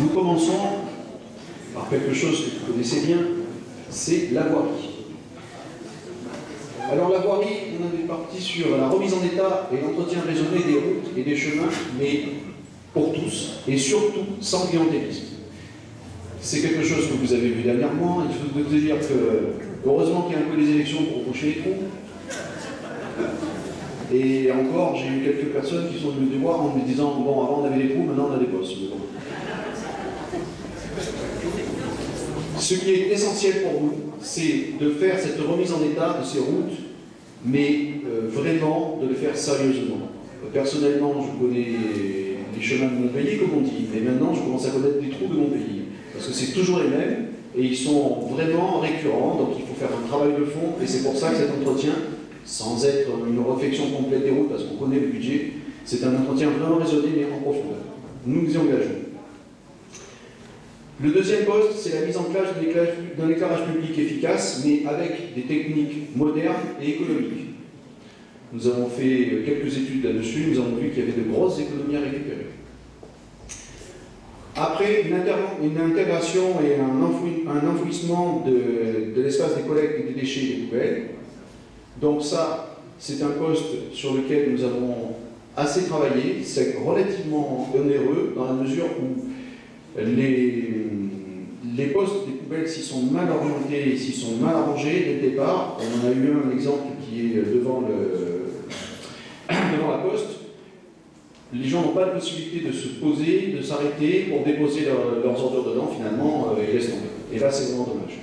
Nous commençons par quelque chose que vous connaissez bien, c'est la voirie. Alors la voirie, on avait parti sur la remise en état et l'entretien raisonné des routes et des chemins, mais pour tous, et surtout sans clientélisme. C'est quelque chose que vous avez vu dernièrement. Il faut vous dire que, heureusement qu'il y a un peu des élections pour boucher les trous. Et encore, j'ai eu quelques personnes qui sont venues me voir en me disant « Bon, avant on avait des trous, maintenant on a des postes. » Ce qui est essentiel pour nous, c'est de faire cette remise en état de ces routes, mais vraiment de le faire sérieusement. Personnellement, je connais les chemins de mon pays, comme on dit, et maintenant je commence à connaître les trous de mon pays. Parce que c'est toujours les mêmes, et ils sont vraiment récurrents, donc il faut faire un travail de fond, et c'est pour ça que cet entretien, sans être une réflexion complète des routes, parce qu'on connaît le budget, c'est un entretien vraiment raisonné, mais en profondeur. Nous nous y engageons. Le deuxième poste, c'est la mise en place d'un éclairage public efficace, mais avec des techniques modernes et économiques. Nous avons fait quelques études là-dessus, nous avons vu qu'il y avait de grosses économies à récupérer. Après, une intégration et un enfouissement de l'espace des collectes et des déchets et des poubelles. Donc ça, c'est un poste sur lequel nous avons assez travaillé. C'est relativement onéreux dans la mesure où les postes des poubelles, s'ils sont mal orientés, s'ils sont mal arrangés dès le départ, on en a eu un exemple qui est devant la poste, les gens n'ont pas la possibilité de se poser, de s'arrêter pour déposer leurs ordures dedans, finalement, ils laissent tomber. Et là, c'est vraiment dommage.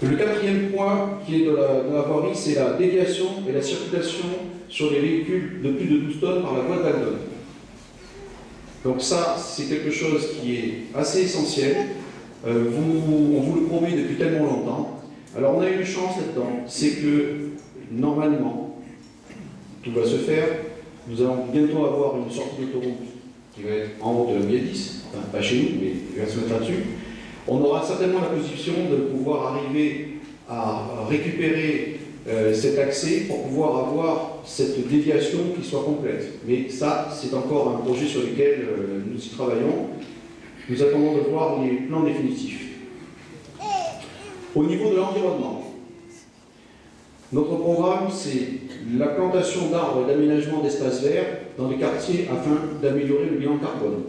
Le quatrième point qui est de la voirie, c'est la déviation et la circulation sur les véhicules de plus de 12 tonnes par la voie de Valdonne. Donc ça, c'est quelque chose qui est assez essentiel. On vous le promet depuis tellement longtemps. Alors on a eu une chance là-dedans, c'est que normalement, tout va se faire. Nous allons bientôt avoir une sortie d'autoroute qui va être en haut de la MIA10, enfin pas chez nous, mais il va se mettre là-dessus. On aura certainement la position de pouvoir arriver à récupérer cet accès pour pouvoir avoir cette déviation qui soit complète. Mais ça, c'est encore un projet sur lequel nous y travaillons. Nous attendons de voir les plans définitifs. Au niveau de l'environnement, notre programme, c'est la plantation d'arbres et d'aménagement d'espaces verts dans les quartiers afin d'améliorer le bilan carbone.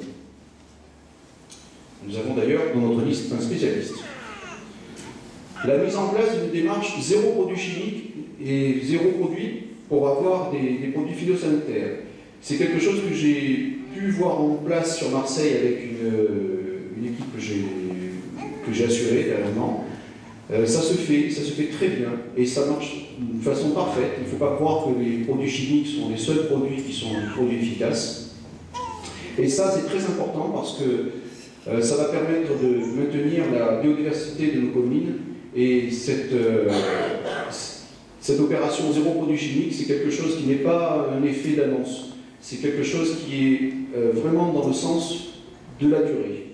Nous avons d'ailleurs dans notre liste un spécialiste. La mise en place d'une démarche zéro produit chimique et zéro produit pour avoir des produits phytosanitaires. C'est quelque chose que j'ai pu voir en place sur Marseille avec une équipe que j'ai assurée dernièrement. Ça se fait très bien et ça marche d'une façon parfaite. Il ne faut pas croire que les produits chimiques sont les seuls produits qui sont des produits efficaces. Et ça, c'est très important parce que ça va permettre de maintenir la biodiversité de nos communes et cette opération zéro produit chimique, c'est quelque chose qui n'est pas un effet d'annonce. C'est quelque chose qui est vraiment dans le sens de la durée.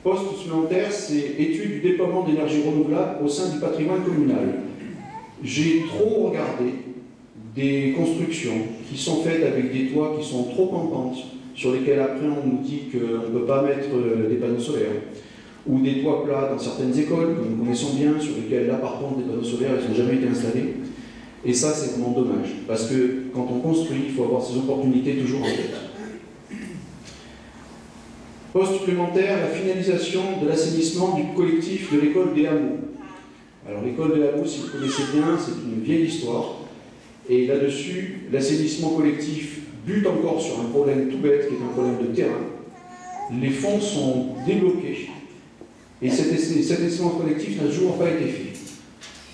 Poste supplémentaire, c'est étude du déploiement d'énergie renouvelable au sein du patrimoine communal. J'ai trop regardé des constructions qui sont faites avec des toits qui sont trop en pente, sur lesquels après on nous dit qu'on ne peut pas mettre des panneaux solaires, ou des toits plats dans certaines écoles que nous connaissons bien, sur lesquels là par contre des panneaux solaires ils n'ont jamais été installés. Et ça c'est vraiment dommage, parce que quand on construit, il faut avoir ces opportunités toujours en tête. Poste supplémentaire, la finalisation de l'assainissement du collectif de l'école des hameaux. Alors l'école des hameaux, si vous connaissez bien, c'est une vieille histoire. Et là-dessus, l'assainissement collectif bute encore sur un problème tout bête, qui est un problème de terrain. Les fonds sont débloqués. Et cet assainissement collectif n'a toujours pas été fait.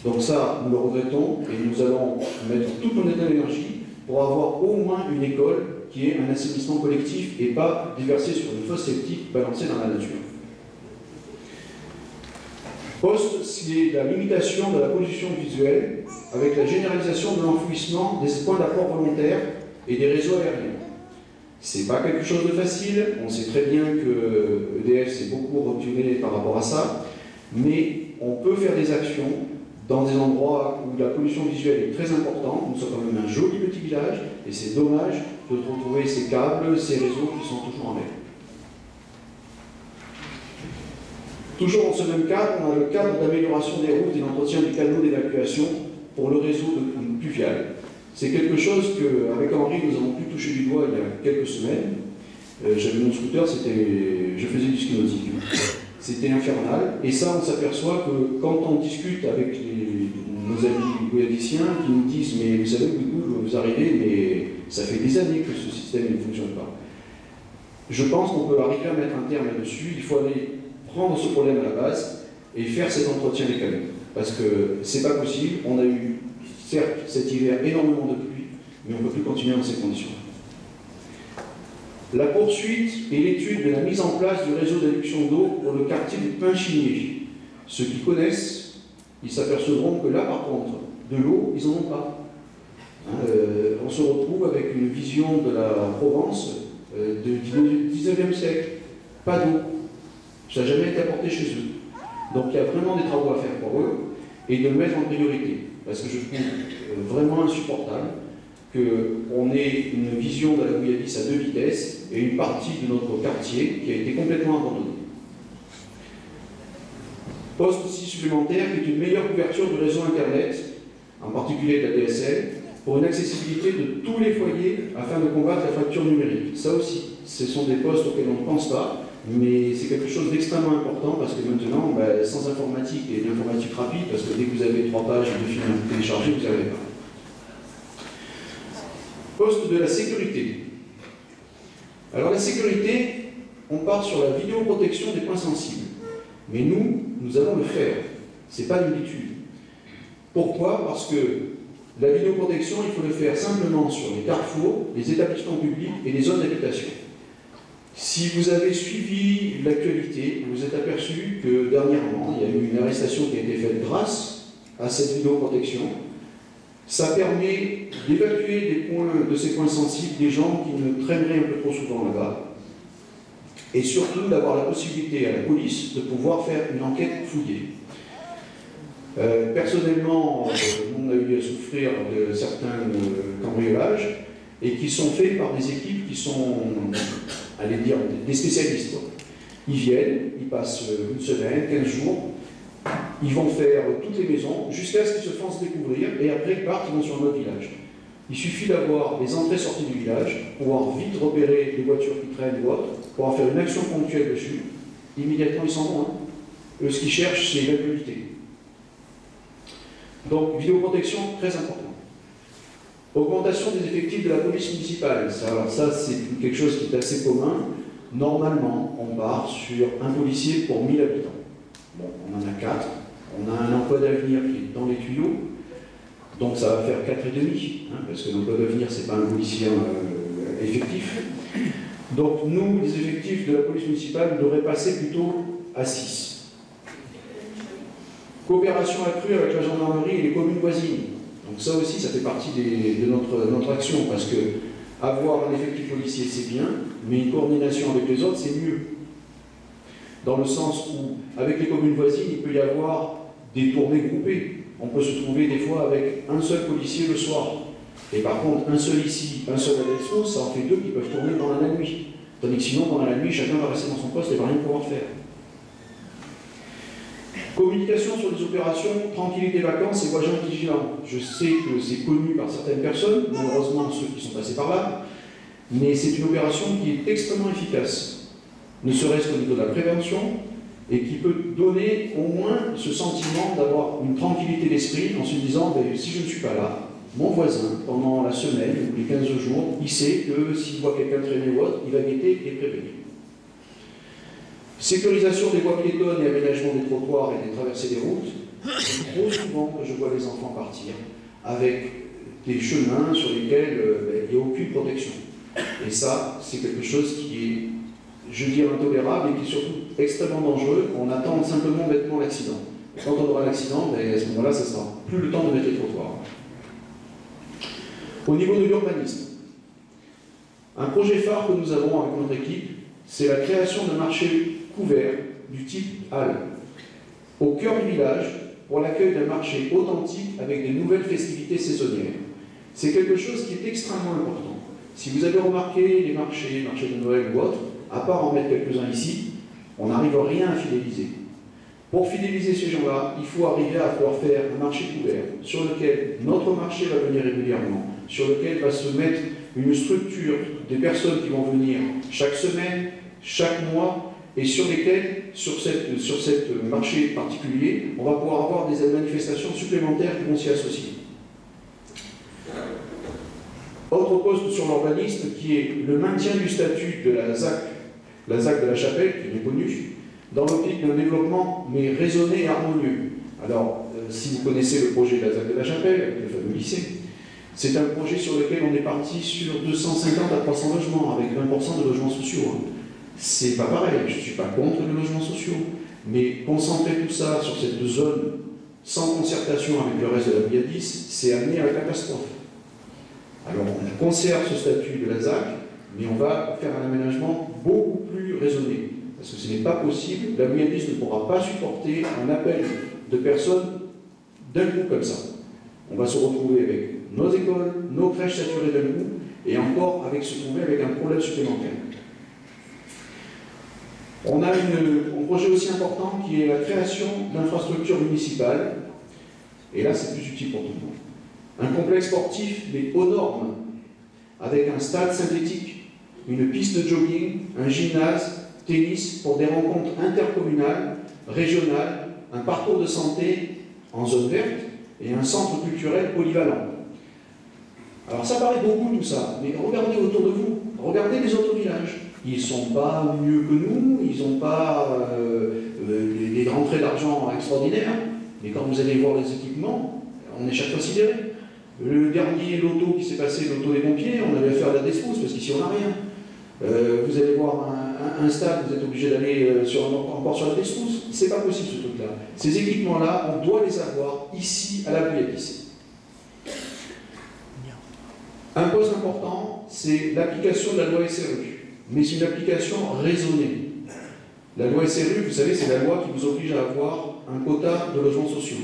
Donc ça, nous le regrettons, et nous allons mettre toute notre énergie pour avoir au moins une école qui est un assainissement collectif et pas déversé sur une fosse septique balancée dans la nature. Poste, c'est la limitation de la pollution visuelle avec la généralisation de l'enfouissement des points d'apport volontaires et des réseaux aériens. C'est pas quelque chose de facile, on sait très bien que EDF s'est beaucoup reculé par rapport à ça, mais on peut faire des actions dans des endroits où la pollution visuelle est très importante. Nous sommes quand même un joli petit village, et c'est dommage de retrouver ces câbles, ces réseaux qui sont toujours en mer. Toujours dans ce même cadre, on a le cadre d'amélioration des routes et d'entretien des canaux d'évacuation pour le réseau pluvial. C'est quelque chose qu'avec Henri, nous avons pu toucher du doigt il y a quelques semaines. J'avais mon scooter, je faisais du ski nautique. C'était infernal. Et ça, on s'aperçoit que quand on discute avec nos amis guyaniciens qui nous disent « Mais vous savez, vous arrivez, mais ça fait des années que ce système ne fonctionne pas. » Je pense qu'on peut arriver à mettre un terme là-dessus. Il faut aller prendre ce problème à la base et faire cet entretien des canaux. Parce que c'est pas possible. On a eu, certes, cet hiver, énormément de pluie, mais on ne peut plus continuer dans ces conditions. La poursuite et l'étude de la mise en place du réseau d'adduction d'eau pour le quartier du Pinchinier. Ceux qui connaissent, ils s'apercevront que là, par contre, de l'eau, ils n'en ont pas. On se retrouve avec une vision de la Provence du 19e siècle. Pas d'eau. Ça n'a jamais été apporté chez eux. Donc il y a vraiment des travaux à faire pour eux et de le mettre en priorité. Parce que je trouve vraiment insupportable qu'on ait une vision de la Guyadis à 2 vitesses et une partie de notre quartier qui a été complètement abandonnée. Poste aussi supplémentaire qui est une meilleure couverture du réseau Internet, en particulier de la DSL, pour une accessibilité de tous les foyers afin de combattre la fracture numérique. Ça aussi, ce sont des postes auxquels on ne pense pas, mais c'est quelque chose d'extrêmement important parce que maintenant, sans informatique et l'informatique rapide, parce que dès que vous avez 3 pages de films à télécharger, vous n'avez pas. Poste de la sécurité. Alors la sécurité, on part sur la vidéoprotection des points sensibles. Mais nous allons le faire. Ce n'est pas une habitude. Pourquoi? Parce que la vidéoprotection, il faut le faire simplement sur les carrefours, les établissements publics et les zones d'habitation. Si vous avez suivi l'actualité, vous êtes aperçu que dernièrement, il y a eu une arrestation qui a été faite grâce à cette vidéoprotection. Ça permet d'évacuer de ces points sensibles des gens qui ne traîneraient un peu trop souvent là-bas. Et surtout d'avoir la possibilité à la police de pouvoir faire une enquête fouillée. Personnellement, on a eu à souffrir de certains cambriolages et qui sont faits par des équipes qui sont, allez dire, des spécialistes. Ils viennent, ils passent une semaine, 15 jours, ils vont faire toutes les maisons jusqu'à ce qu'ils se fassent découvrir et après ils partent, ils vont sur notre village. Il suffit d'avoir les entrées-sorties du village, pouvoir vite repérer les voitures qui traînent ou autres, pouvoir faire une action ponctuelle dessus, immédiatement ils s'en vont. Eux, ce qu'ils cherchent, c'est l'impunité. Donc, vidéoprotection, très important. Augmentation des effectifs de la police municipale. Alors ça, c'est quelque chose qui est assez commun. Normalement, on part sur un policier pour 1000 habitants. Bon, on en a 4. On a un emploi d'avenir qui est dans les tuyaux. Donc ça va faire 4,5, parce que l'emploi d'avenir, ce n'est pas un policier effectif. Donc nous, les effectifs de la police municipale devraient passer plutôt à 6. Coopération accrue avec la gendarmerie et les communes voisines. Donc ça aussi, ça fait partie de notre action, parce que avoir un effectif policier, c'est bien, mais une coordination avec les autres, c'est mieux. Dans le sens où, avec les communes voisines, il peut y avoir des tournées groupées. On peut se trouver des fois avec un seul policier le soir. Et par contre, un seul ici, un seul à l'Expo, ça en fait 2 qui peuvent tourner pendant la nuit. Tandis que sinon, pendant la nuit, chacun va rester dans son poste et va rien pouvoir faire. Communication sur les opérations, tranquillité vacances et voyage vigilant. Je sais que c'est connu par certaines personnes, malheureusement ceux qui sont passés par là, mais c'est une opération qui est extrêmement efficace, ne serait-ce qu'au niveau de la prévention, et qui peut donner au moins ce sentiment d'avoir une tranquillité d'esprit en se disant si je ne suis pas là, mon voisin, pendant la semaine ou les 15 jours, il sait que s'il voit quelqu'un traîner ou autre, il va guetter et prévenir. Sécurisation des voies piétonnes et aménagement des trottoirs et des traversées des routes. C'est trop souvent que je vois les enfants partir avec des chemins sur lesquels il n'y a aucune protection. Et ça, c'est quelque chose qui est, je dirais, intolérable et qui est surtout extrêmement dangereux. On attend simplement bêtement l'accident. Quand on aura l'accident, à ce moment-là, ça ne sera plus le temps de mettre les trottoirs. Au niveau de l'urbanisme, un projet phare que nous avons avec notre équipe, c'est la création d'un marché couvert du type halle. Au cœur du village, pour l'accueil d'un marché authentique avec des nouvelles festivités saisonnières. C'est quelque chose qui est extrêmement important. Si vous avez remarqué les marchés de Noël ou autres, à part en mettre quelques-uns ici, on n'arrive à rien à fidéliser. Pour fidéliser ces gens-là, il faut arriver à pouvoir faire un marché couvert sur lequel notre marché va venir régulièrement, sur lequel va se mettre une structure des personnes qui vont venir chaque semaine, chaque mois, et sur lesquels, sur cette marché particulier, on va pouvoir avoir des manifestations supplémentaires qui vont s'y associer. Autre poste sur l'urbanisme qui est le maintien du statut de la ZAC de la Chapelle, qui est bien connue, dans l'optique d'un développement mais raisonné et harmonieux. Alors, si vous connaissez le projet de la ZAC de la Chapelle, avec le fameux lycée, c'est un projet sur lequel on est parti sur 250 à 300 logements, avec 20% de logements sociaux. C'est pas pareil, je ne suis pas contre les logements sociaux, mais concentrer tout ça sur cette zone sans concertation avec le reste de la Briadis, c'est amené à la catastrophe. Alors on conserve ce statut de la ZAC, mais on va faire un aménagement beaucoup plus raisonné. Parce que ce n'est pas possible, la Briadis ne pourra pas supporter un appel de personnes d'un coup comme ça. On va se retrouver avec nos écoles, nos crèches saturées d'un coup, et encore se trouver avec un problème supplémentaire. On a un projet aussi important qui est la création d'infrastructures municipales, et là c'est plus utile pour tout le monde. Un complexe sportif, mais aux normes, avec un stade synthétique, une piste de jogging, un gymnase, tennis pour des rencontres intercommunales, régionales, un parcours de santé en zone verte et un centre culturel polyvalent. Alors ça paraît beaucoup tout ça, mais regardez autour de vous, regardez les autres villages. Ils ne sont pas mieux que nous, ils n'ont pas des rentrées d'argent extraordinaires, mais quand vous allez voir les équipements, on est chaque fois sidéré. Le dernier loto qui s'est passé, le loto des pompiers, on avait affaire à la despousse, parce qu'ici on n'a rien. Vous allez voir un stade, vous êtes obligé d'aller encore sur la despousse. C'est pas possible ce truc-là. Ces équipements-là, on doit les avoir ici, à la Briadis. Un poste important, c'est l'application de la loi SRU. Mais c'est une application raisonnée. La loi SRU, vous savez, c'est la loi qui vous oblige à avoir un quota de logements sociaux.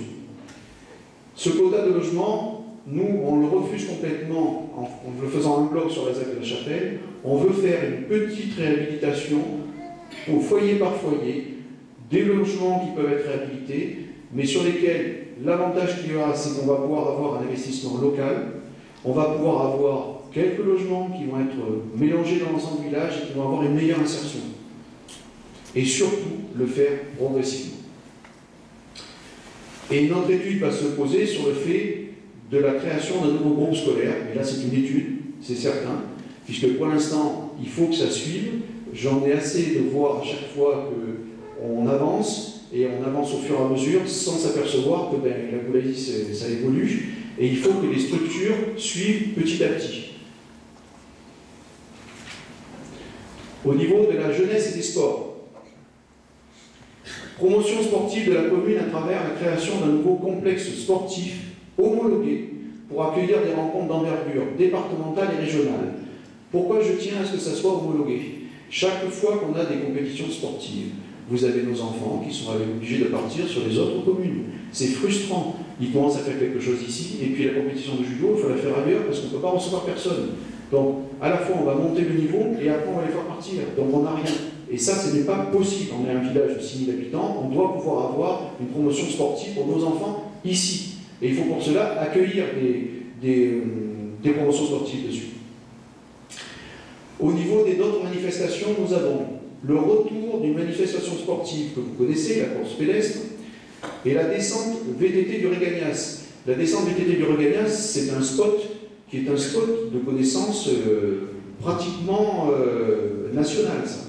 Ce quota de logements, nous, on le refuse complètement en le faisant un bloc sur la ZAC de la Chapelle. On veut faire une petite réhabilitation au foyer par foyer, des logements qui peuvent être réhabilités, mais sur lesquels l'avantage qu'il y aura, c'est qu'on va pouvoir avoir un investissement local, on va pouvoir avoir quelques logements qui vont être mélangés dans l'ensemble du village et qui vont avoir une meilleure insertion. Et surtout, le faire progressivement. Et notre étude va se poser sur le fait de la création d'un nouveau groupe scolaire. Et là, c'est une étude, c'est certain, puisque pour l'instant, il faut que ça suive. J'en ai assez de voir à chaque fois qu'on avance, et on avance au fur et à mesure, sans s'apercevoir que la Briadis, ça évolue, et il faut que les structures suivent petit à petit. Au niveau de la jeunesse et des sports, promotion sportive de la commune à travers la création d'un nouveau complexe sportif homologué pour accueillir des rencontres d'envergure départementale et régionale. Pourquoi je tiens à ce que ça soit homologué? Chaque fois qu'on a des compétitions sportives, vous avez nos enfants qui sont obligés de partir sur les autres communes. C'est frustrant. Ils commencent à faire quelque chose ici, et puis la compétition de judo, il faut la faire ailleurs parce qu'on ne peut pas recevoir personne. Donc, à la fois, on va monter le niveau, et après, on va les faire partir. Donc, on n'a rien. Et ça, ce n'est pas possible. On est un village de 6 000 habitants, on doit pouvoir avoir une promotion sportive pour nos enfants ici. Et il faut pour cela accueillir des promotions sportives dessus. Au niveau des autres manifestations, nous avons le retour d'une manifestation sportive que vous connaissez, la course pédestre, et la descente VTT du Régagnas. La descente VTT du Régagnas, c'est un spot qui est un spot de connaissance pratiquement national. Ça.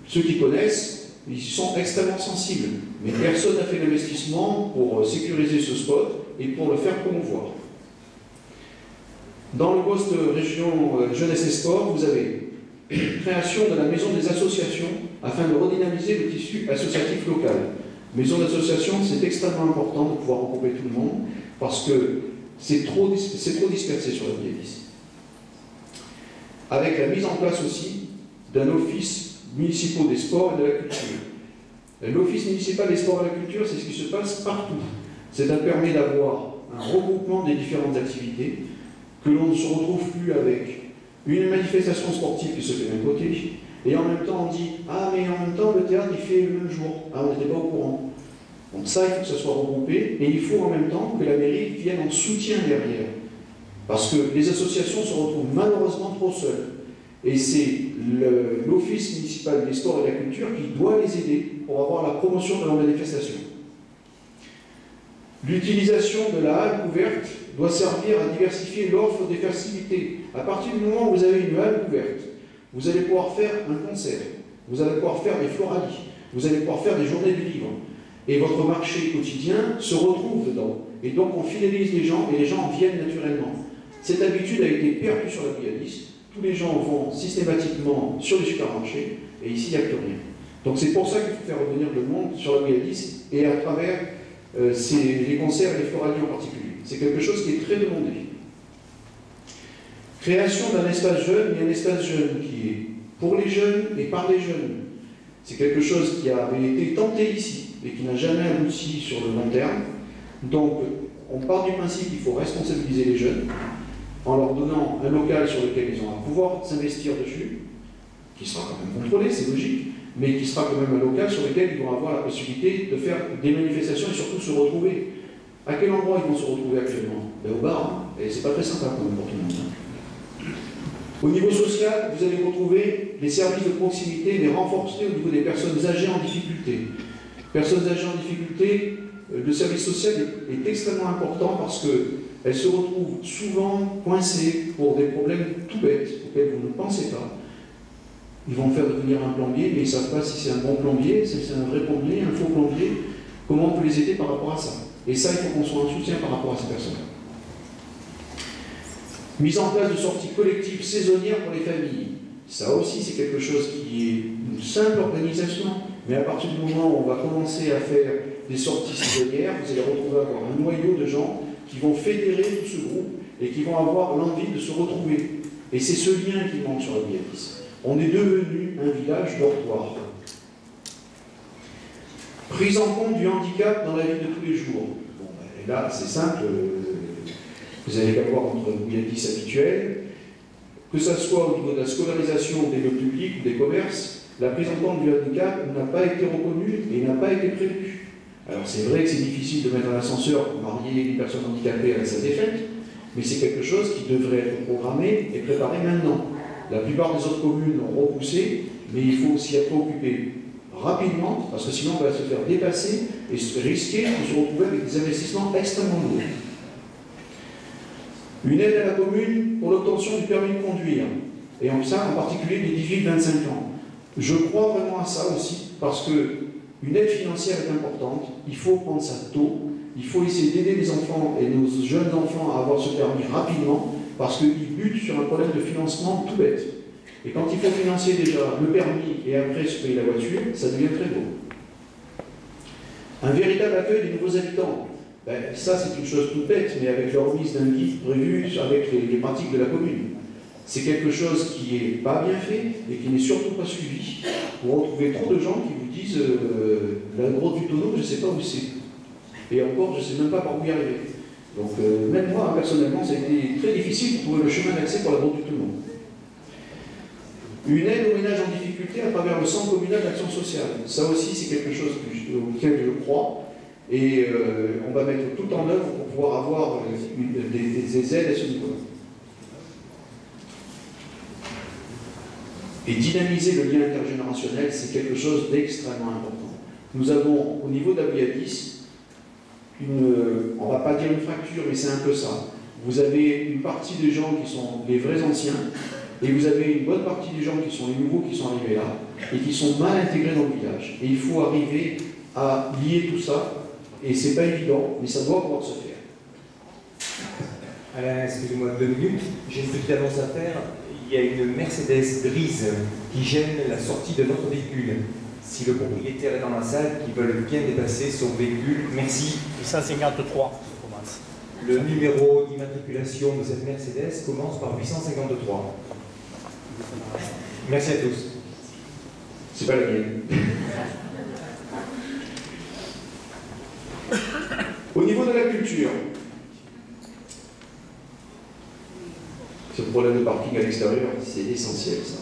Ceux qui connaissent, ils sont extrêmement sensibles, mais personne n'a fait l'investissement pour sécuriser ce spot et pour le faire promouvoir. Dans le poste région jeunesse et sport, vous avez création de la maison des associations afin de redynamiser le tissu associatif local. Maison d'association, c'est extrêmement important de pouvoir regrouper tout le monde parce que c'est trop dispersé sur la Briadis. Avec la mise en place aussi d'un office municipal des sports et de la culture. L'Office municipal des sports et de la culture, c'est ce qui se passe partout. Ça permet d'avoir un regroupement des différentes activités, que l'on ne se retrouve plus avec une manifestation sportive qui se fait d'un côté, et en même temps on dit « Ah, mais en même temps le théâtre il fait le même jour. Ah, on n'était pas au courant. » Donc ça, il faut que ça soit regroupé, et il faut en même temps que la mairie vienne en soutien derrière. Parce que les associations se retrouvent malheureusement trop seules. Et c'est l'Office municipal des sports et de la culture qui doit les aider pour avoir la promotion de leur manifestation. L'utilisation de la halle couverte doit servir à diversifier l'offre des festivités. À partir du moment où vous avez une halle couverte, vous allez pouvoir faire un concert, vous allez pouvoir faire des floralies, vous allez pouvoir faire des journées du livre. Et votre marché quotidien se retrouve dedans. Et donc on fidélise les gens et les gens viennent naturellement. Cette habitude a été perdue sur la Bouilladis. Tous les gens vont systématiquement sur les supermarchés et ici il n'y a plus rien. Donc c'est pour ça qu'il faut faire revenir le monde sur la Bouilladis et à travers les concerts et les floralies en particulier. C'est quelque chose qui est très demandé. Création d'un espace jeune et un espace jeune qui est pour les jeunes et par les jeunes. C'est quelque chose qui avait été tenté ici et qui n'a jamais abouti sur le long terme. Donc on part du principe qu'il faut responsabiliser les jeunes en leur donnant un local sur lequel ils ont un pouvoir s'investir dessus, qui sera quand même contrôlé, c'est logique, mais qui sera quand même un local sur lequel ils vont avoir la possibilité de faire des manifestations et surtout se retrouver. À quel endroit ils vont se retrouver actuellement? Au bar, et c'est pas très sympa quand même pour tout le monde. Au niveau social, vous allez retrouver les services de proximité, les renforcer au niveau des personnes âgées en difficulté. Personnes âgées en difficulté, le service social est extrêmement important parce qu'elles se retrouvent souvent coincées pour des problèmes tout bêtes auxquels vous ne pensez pas. Ils vont faire devenir un plombier, mais ils ne savent pas si c'est un bon plombier, si c'est un vrai plombier, un faux plombier. Comment on peut les aider par rapport à ça? Et ça, il faut qu'on soit en soutien par rapport à ces personnes-là. Mise en place de sorties collectives saisonnières pour les familles. Ça aussi, c'est quelque chose qui est une simple organisation, mais à partir du moment où on va commencer à faire des sorties saisonnières, vous allez retrouver avoir un noyau de gens qui vont fédérer tout ce groupe et qui vont avoir l'envie de se retrouver. Et c'est ce lien qui manque sur la Bouilladis. On est devenu un village dortoir. Prise en compte du handicap dans la vie de tous les jours. Bon, et là, c'est simple. Vous allez avoir notre Bouilladis habituel. Que ce soit au niveau de la scolarisation des lieux publics ou des commerces, la prise en compte du handicap n'a pas été reconnue et n'a pas été prévue. Alors c'est vrai que c'est difficile de mettre un ascenseur pour marier une personne handicapée à la salle des fêtes, mais c'est quelque chose qui devrait être programmé et préparé maintenant. La plupart des autres communes l'ont repoussé, mais il faut s'y être occupé rapidement, parce que sinon on va se faire dépasser et risquer de se retrouver avec des investissements extrêmement lourds. Une aide à la commune pour l'obtention du permis de conduire, et en ça en particulier les 18-25 ans. Je crois vraiment à ça aussi, parce qu'une aide financière est importante, il faut prendre ça tôt, il faut essayer d'aider les enfants et nos jeunes enfants à avoir ce permis rapidement, parce qu'ils butent sur un problème de financement tout bête. Et quand il faut financer déjà le permis et après se payer la voiture, ça devient très beau. Un véritable accueil des nouveaux habitants. Ben, ça, c'est une chose toute bête, mais avec la remise d'un guide prévu avec les pratiques de la commune. C'est quelque chose qui n'est pas bien fait et qui n'est surtout pas suivi. Vous retrouvez trop de gens qui vous disent la grotte du tonneau, je ne sais pas où c'est. Et encore, je ne sais même pas par où y arriver. Donc, même moi, personnellement, ça a été très difficile de trouver le chemin d'accès pour la grotte du tonneau. Une aide aux ménages en difficulté à travers le centre communal d'action sociale. Ça aussi, c'est quelque chose auquel je crois. Et on va mettre tout en œuvre pour pouvoir avoir des aides à ce niveau-là. Et dynamiser le lien intergénérationnel, c'est quelque chose d'extrêmement important. Nous avons, au niveau de la Bouilladis, on ne va pas dire une fracture, mais c'est un peu ça. Vous avez une partie des gens qui sont les vrais anciens, et vous avez une bonne partie des gens qui sont les nouveaux qui sont arrivés là, et qui sont mal intégrés dans le village. Et il faut arriver à lier tout ça. Et c'est pas évident, mais ça doit pouvoir se faire. Alain, excusez-moi 2 minutes. J'ai une petite annonce à faire. Il y a une Mercedes grise qui gêne la sortie de notre véhicule. Si le propriétaire est dans la salle, qui veulent bien dépasser son véhicule, merci. 853 commence. Le numéro d'immatriculation de cette Mercedes commence par 853. Merci à tous. C'est pas la mienne. Au niveau de la culture, ce problème de parking à l'extérieur, c'est essentiel, ça.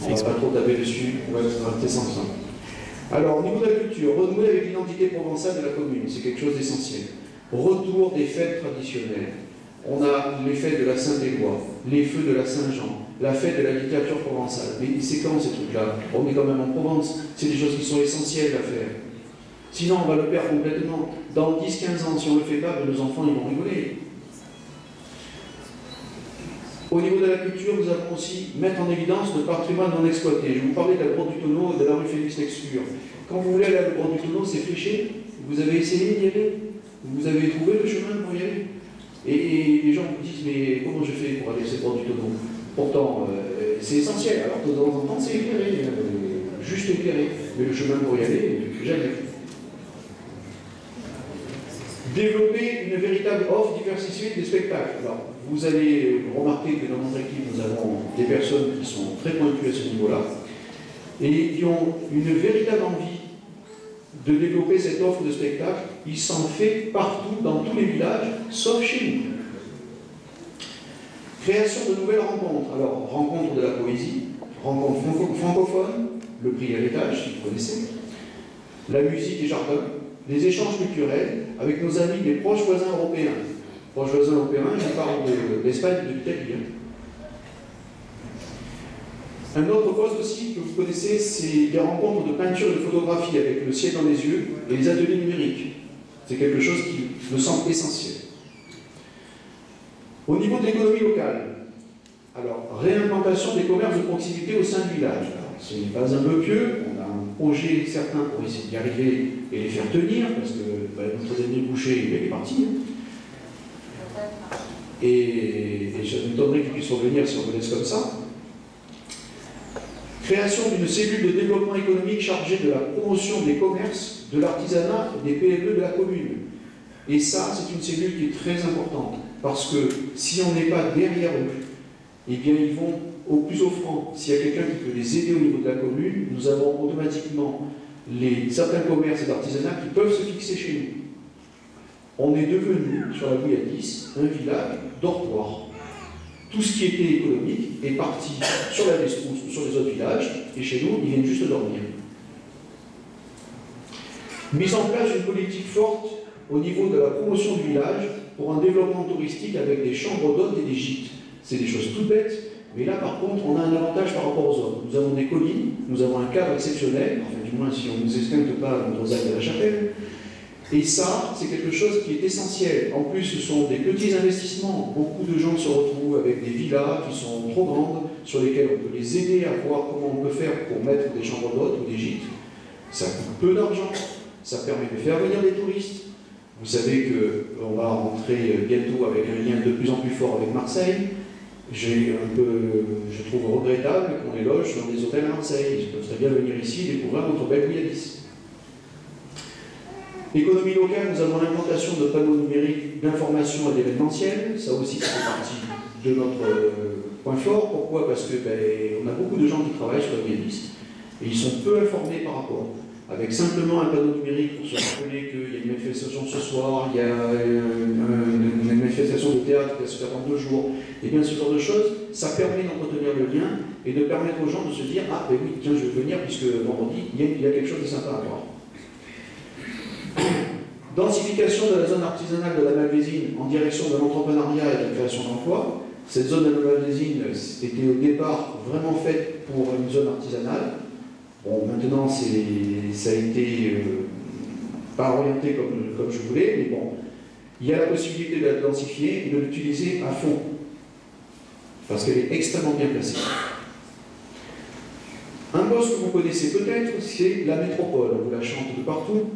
On ne va pas trop taper dessus, on va rester sans ça. Alors, au niveau de la culture, renouer avec l'identité provençale de la commune, c'est quelque chose d'essentiel. Retour des fêtes traditionnelles. On a les fêtes de la Saint-Éloi, les feux de la Saint-Jean, la fête de la littérature provençale. Mais c'est quand ces trucs-là? On est quand même en Provence, c'est des choses qui sont essentielles à faire. Sinon, on va le perdre complètement. Dans 10-15 ans, si on ne le fait pas, nos enfants ils vont rigoler. Au niveau de la culture, nous avons aussi mettre en évidence le patrimoine non exploité. Je vous parlais de la grotte du Tonneau et de la rue Félix-Lexcure. Quand vous voulez aller à la grotte du Tonneau, c'est fléché. Vous avez essayé d'y aller? Vous avez trouvé le chemin pour y aller? Et les gens vous disent, mais comment je fais pour aller à cette grotte du Tonneau? Pourtant, c'est essentiel. Alors de temps en temps, c'est éclairé, juste éclairé. Mais le chemin pour y aller, jamais. Développer une véritable offre diversifiée des spectacles. Alors, vous allez remarquer que dans notre équipe, nous avons des personnes qui sont très pointues à ce niveau-là et qui ont une véritable envie de développer cette offre de spectacle. Il s'en fait partout, dans tous les villages, sauf chez nous. Création de nouvelles rencontres. Alors, rencontre de la poésie, rencontre francophone, le prix Héritage, si vous connaissez, la musique et jardin, les échanges culturels avec nos amis, les proches voisins européens. Proches voisins européens, je parle de l'Espagne et de l'Italie. Un autre poste aussi que vous connaissez, c'est les rencontres de peinture et de photographie avec le ciel dans les yeux et les ateliers numériques. C'est quelque chose qui me semble essentiel. Au niveau de l'économie locale, alors, réimplantation des commerces de proximité au sein du village. Ce n'est pas un peu pieux, on a un projet certain pour essayer d'y arriver et les faire tenir, parce que notre ami Boucher, il est parti. Et je m'étonnerais qu'il puisse revenir si on le laisse comme ça. Création d'une cellule de développement économique chargée de la promotion des commerces, de l'artisanat et des PME de la commune. Et ça, c'est une cellule qui est très importante, parce que si on n'est pas derrière eux, eh bien, ils vont au plus offrant. S'il y a quelqu'un qui peut les aider au niveau de la commune, nous avons automatiquement certains commerces et l'artisanat qui peuvent se fixer chez nous. On est devenu, sur la Gouilladis, un village dortoir. Tout ce qui était économique est parti sur la Destrousse ou sur les autres villages, et chez nous, ils viennent juste dormir. Mise en place d'une politique forte au niveau de la promotion du village pour un développement touristique avec des chambres d'hôtes et des gîtes. C'est des choses toutes bêtes, mais là par contre on a un avantage par rapport aux autres. Nous avons des collines, nous avons un cadre exceptionnel, enfin du moins si on ne nous esquinte pas dans nos actes de la chapelle, et ça c'est quelque chose qui est essentiel. En plus ce sont des petits investissements, beaucoup de gens se retrouvent avec des villas qui sont trop grandes, sur lesquelles on peut les aider à voir comment on peut faire pour mettre des chambres d'hôtes ou des gîtes. Ça coûte peu d'argent, ça permet de faire venir des touristes. Vous savez qu'on va rentrer bientôt avec un lien de plus en plus fort avec Marseille. Je trouve regrettable qu'on les loge dans des hôtels à Marseille. Ils peuvent très bien venir ici et découvrir notre belle Gouilladis. Économie locale, nous avons l'implantation de panneaux numériques d'information et d'événementiel. Ça aussi, ça fait partie de notre point fort. Pourquoi? Parce que on a beaucoup de gens qui travaillent sur la Gouilladis et ils sont peu informés par rapport. Avec simplement un panneau numérique pour se rappeler qu'il y a une manifestation ce soir, il y a une manifestation de théâtre qui va se faire dans 2 jours, et bien ce genre de choses, ça permet d'entretenir le lien et de permettre aux gens de se dire « Ah, ben oui, tiens, je vais venir puisque vendredi, il y a quelque chose de sympa à voir. » Densification de la zone artisanale de la Malvézine en direction de l'entrepreneuriat et de la création d'emplois. Cette zone de la Malvézine était au départ vraiment faite pour une zone artisanale. Bon, maintenant, ça a été pas orienté comme je voulais, mais bon, il y a la possibilité de la densifier et de l'utiliser à fond, parce qu'elle est extrêmement bien placée. Un poste que vous connaissez peut-être, c'est la métropole, on vous la chante de partout.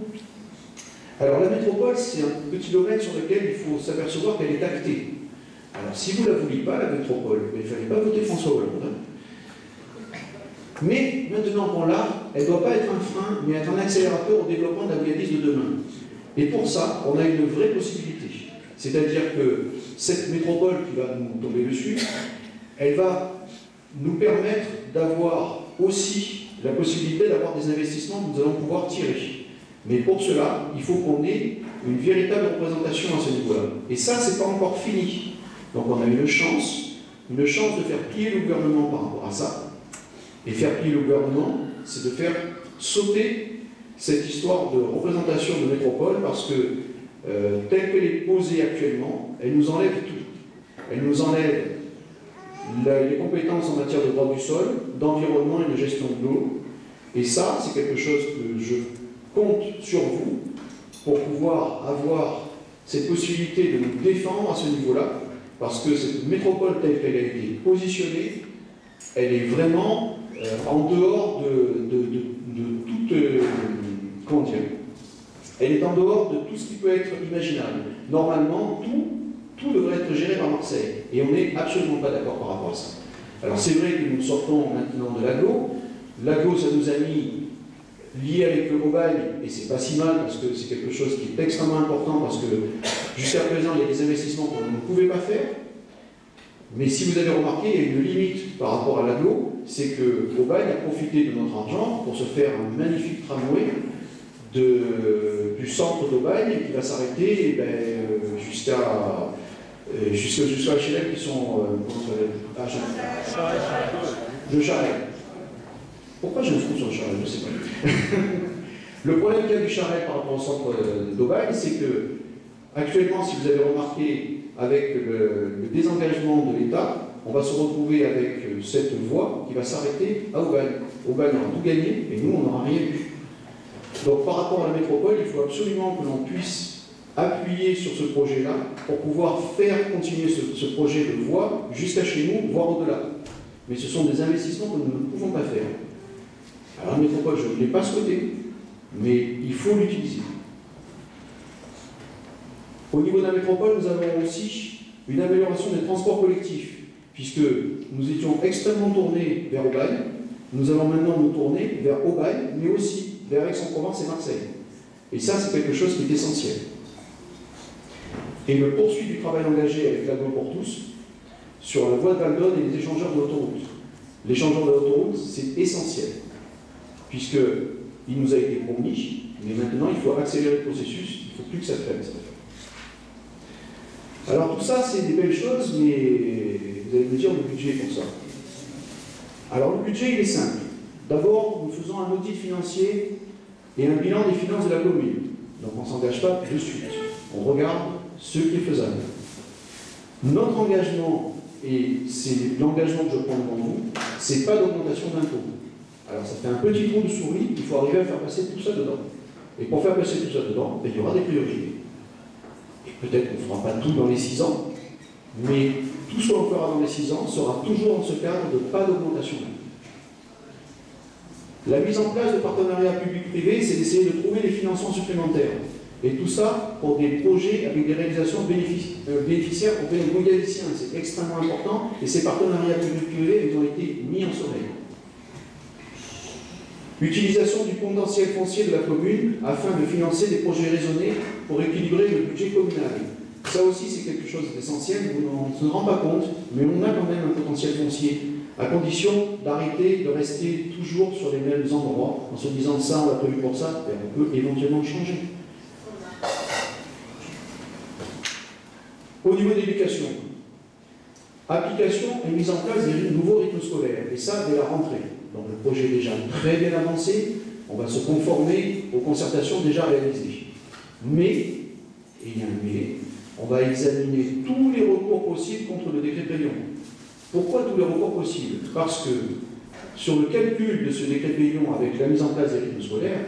Alors la métropole, c'est un petit domaine sur lequel il faut s'apercevoir qu'elle est actée. Alors si vous ne la vouliez pas, la métropole, il ne fallait pas voter François Hollande. Mais maintenant qu'on l'a, elle ne doit pas être un frein, mais être un accélérateur au développement de la Gouilladis de demain. Et pour ça, on a une vraie possibilité. C'est-à-dire que cette métropole qui va nous tomber dessus, elle va nous permettre d'avoir aussi la possibilité d'avoir des investissements que nous allons pouvoir tirer. Mais pour cela, il faut qu'on ait une véritable représentation à ce niveau-là. Et ça, c'est pas encore fini. Donc on a une chance de faire plier le gouvernement par rapport à ça. Et faire plier le gouvernement, c'est de faire sauter cette histoire de représentation de métropole, parce que telle qu'elle est posée actuellement, elle nous enlève tout. Elle nous enlève les compétences en matière de droit du sol, d'environnement et de gestion de l'eau. Et ça, c'est quelque chose que je compte sur vous pour pouvoir avoir cette possibilité de nous défendre à ce niveau-là, parce que cette métropole telle qu'elle a été positionnée, elle est vraiment en dehors de toute... comment dire ? Elle est en dehors de tout ce qui peut être imaginable. Normalement, tout devrait être géré par Marseille. Et on n'est absolument pas d'accord par rapport à ça. Alors c'est vrai que nous sortons maintenant de l'aglo. L'aglo, ça nous a mis lié avec le mobile, et c'est pas si mal, parce que c'est quelque chose qui est extrêmement important, parce que jusqu'à présent, il y a des investissements qu'on ne pouvait pas faire. Mais si vous avez remarqué, il y a une limite par rapport à l'aglo, c'est que mobile a profité de notre argent pour se faire un magnifique tramway du centre d'Aubagne qui va s'arrêter jusqu'à HLM qui sont le Charret. Pourquoi j'ai un trou sur le Charret? Je ne sais pas. Le problème qu'il y a du Charret par rapport au centre d'Aubagne, c'est que actuellement, si vous avez remarqué, avec le désengagement de l'État, on va se retrouver avec cette voie qui va s'arrêter à Aubagne. Aubagne aura tout gagné et nous, on n'aura rien eu. Donc par rapport à la métropole, il faut absolument que l'on puisse appuyer sur ce projet-là pour pouvoir faire continuer ce projet de voie jusqu'à chez nous, voire au-delà. Mais ce sont des investissements que nous ne pouvons pas faire. Alors la métropole, je ne l'ai pas souhaité, mais il faut l'utiliser. Au niveau de la métropole, nous avons aussi une amélioration des transports collectifs, puisque nous étions extrêmement tournés vers Aubagne. Nous allons maintenant nous tourner vers Aubagne, mais aussi vers Aix-en-Provence et Marseille. Et ça, c'est quelque chose qui est essentiel. Et le poursuite du travail engagé avec l'aglo pour tous sur la voie de Val d'Aude et les échangeurs de l'autoroute. L'échangeur de l'autoroute, c'est essentiel, puisqu'il nous a été promis, mais maintenant, il faut accélérer le processus, il ne faut plus que ça traîne. Alors tout ça, c'est des belles choses, mais vous allez me dire le budget pour ça. Alors le budget, il est simple. D'abord, nous faisons un audit financier et un bilan des finances de la commune. Donc on ne s'engage pas de suite. On regarde ce qui est faisable. Notre engagement, et c'est l'engagement que je prends devant vous, c'est pas d'augmentation d'impôts. Alors ça fait un petit trou de souris, il faut arriver à faire passer tout ça dedans. Et pour faire passer tout ça dedans, il y aura des priorités. Et peut-être qu'on ne fera pas tout dans les 6 ans, mais tout ce qu'on fera dans les 6 ans sera toujours dans ce cadre de pas d'augmentation d'impôts. La mise en place de partenariats publics-privés, c'est d'essayer de trouver des financements supplémentaires. Et tout ça pour des projets avec des réalisations bénéficiaires pour les Montgaliciens. C'est extrêmement important. Et ces partenariats publics-privés, ils ont été mis en sommeil. Utilisation du potentiel foncier de la commune afin de financer des projets raisonnés pour équilibrer le budget communal. Ça aussi, c'est quelque chose d'essentiel. On ne se rend pas compte, mais on a quand même un potentiel foncier, à condition d'arrêter de rester toujours sur les mêmes endroits, en se disant ça, on l'a prévu pour ça, et on peut éventuellement changer. Au niveau de l'éducation, application et mise en place des nouveaux rythmes scolaires, et ça dès la rentrée. Donc le projet est déjà très bien avancé, on va se conformer aux concertations déjà réalisées. Mais, et il y a un mais, on va examiner tous les recours possibles contre le décret Payon. Pourquoi tous les recours possibles? Parce que sur le calcul de ce décret Payon avec la mise en place des rythmes scolaires,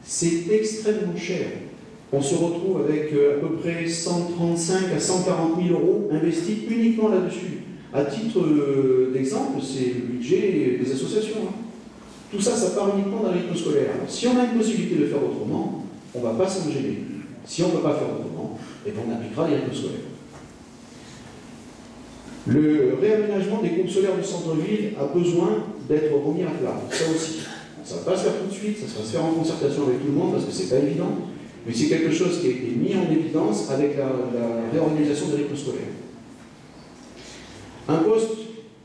c'est extrêmement cher. On se retrouve avec à peu près 135 à 140 000 euros investis uniquement là-dessus. À titre d'exemple, c'est le budget des associations. Tout ça, ça part uniquement d'un rythme scolaire. Alors, si on a une possibilité de faire autrement, on ne va pas s'en gêner. Si on ne peut pas faire autrement, eh bien, on appliquera les rythmes scolaires. Le réaménagement des groupes scolaires du centre-ville a besoin d'être remis à plat. Ça aussi. Ça ne va pas se faire tout de suite, ça va se faire en concertation avec tout le monde parce que ce n'est pas évident. Mais c'est quelque chose qui a été mis en évidence avec la réorganisation des rythmes scolaires. Un poste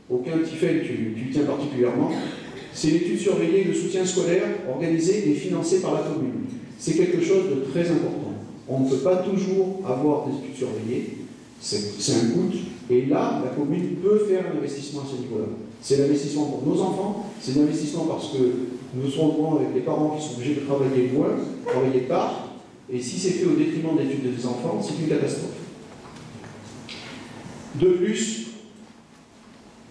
auquel tu tiens particulièrement, c'est l'étude surveillée de soutien scolaire organisée et financée par la commune. c'est quelque chose de très important. On ne peut pas toujours avoir des études surveillées, c'est un coût, et là, la commune peut faire un investissement à ce niveau-là. C'est l'investissement pour nos enfants, c'est l'investissement parce que nous serons au courant avec les parents qui sont obligés de travailler loin, travailler tard, et si c'est fait au détriment des études des enfants, c'est une catastrophe. De plus,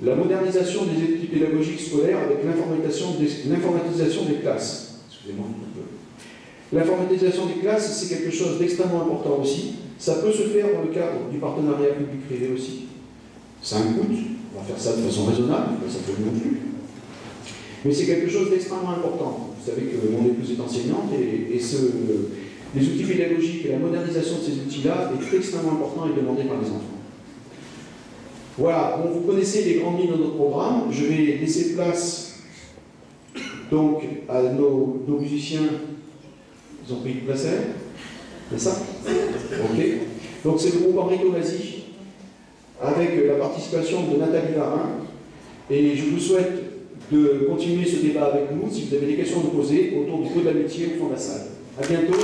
la modernisation des outils pédagogiques scolaires avec l'informatisation des classes. Excusez-moi un peu. L'informatisation des classes, c'est quelque chose d'extrêmement important aussi. Ça peut se faire dans le cadre du partenariat public-privé aussi. Ça a un coût, on va faire ça de façon raisonnable, ça peut non plus. Mais c'est quelque chose d'extrêmement important. Vous savez que mon épouse est enseignante et les outils pédagogiques et la modernisation de ces outils-là est extrêmement important et demandé par les enfants. Voilà, bon, vous connaissez les grandes lignes de notre programme. Je vais laisser place donc à nos musiciens. Ils ont pris une place, c'est ça? Ok. Donc c'est le groupe Enrico Masi avec la participation de Nathalie Varin. Et je vous souhaite de continuer ce débat avec nous. Si vous avez des questions à nous poser autour du pot d'amitié au fond de la salle. À bientôt.